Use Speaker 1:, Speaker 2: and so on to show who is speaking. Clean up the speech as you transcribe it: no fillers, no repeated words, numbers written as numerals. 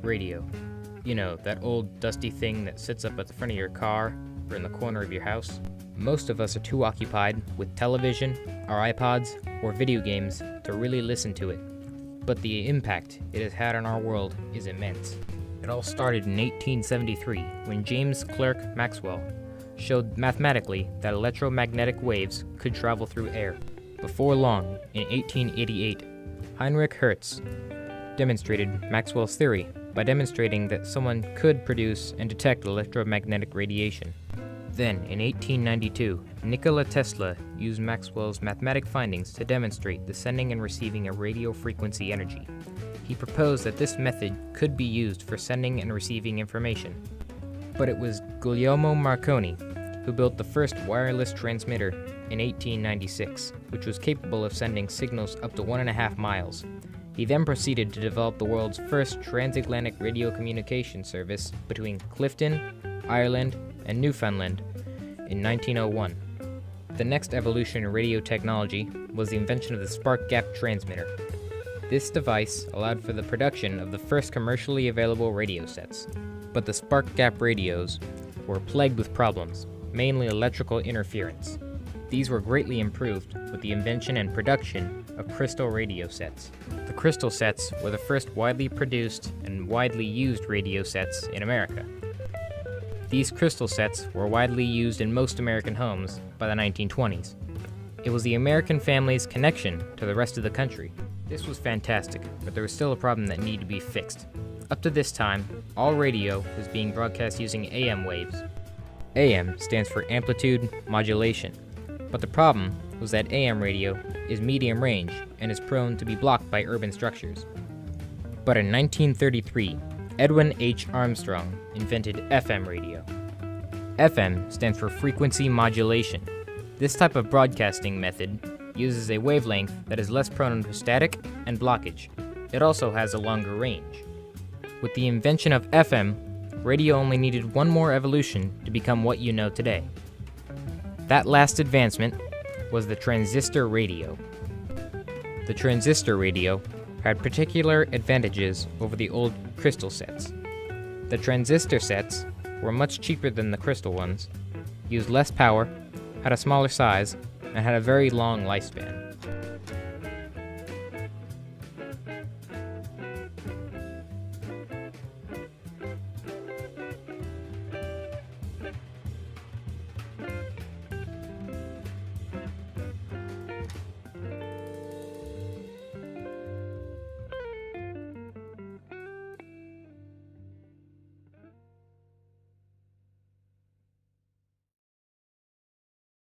Speaker 1: Radio. You know, that old dusty thing that sits up at the front of your car or in the corner of your house. Most of us are too occupied with television, our iPods, or video games to really listen to it. But the impact it has had on our world is immense. It all started in 1873 when James Clerk Maxwell showed mathematically that electromagnetic waves could travel through air. Before long, in 1888, Heinrich Hertz demonstrated Maxwell's theory by demonstrating that someone could produce and detect electromagnetic radiation. Then, in 1892, Nikola Tesla used Maxwell's mathematic findings to demonstrate the sending and receiving of radio frequency energy. He proposed that this method could be used for sending and receiving information. But it was Guglielmo Marconi who built the first wireless transmitter in 1896, which was capable of sending signals up to 1.5 miles. He then proceeded to develop the world's first transatlantic radio communication service between Clifton, Ireland, and Newfoundland in 1901. The next evolution in radio technology was the invention of the spark gap transmitter. This device allowed for the production of the first commercially available radio sets. But the spark gap radios were plagued with problems, mainly electrical interference. These were greatly improved with the invention and production of crystal radio sets. The crystal sets were the first widely produced and widely used radio sets in America. These crystal sets were widely used in most American homes by the 1920s. It was the American family's connection to the rest of the country. This was fantastic, but there was still a problem that needed to be fixed. Up to this time, all radio was being broadcast using AM waves. AM stands for amplitude modulation, but the problem was that AM radio is medium range and is prone to be blocked by urban structures. But in 1933, Edwin H. Armstrong invented FM radio. FM stands for frequency modulation. This type of broadcasting method uses a wavelength that is less prone to static and blockage. It also has a longer range. With the invention of FM, radio only needed one more evolution to become what you know today. That last advancement was the transistor radio. The transistor radio had particular advantages over the old crystal sets. The transistor sets were much cheaper than the crystal ones, used less power, had a smaller size, and had a very long lifespan.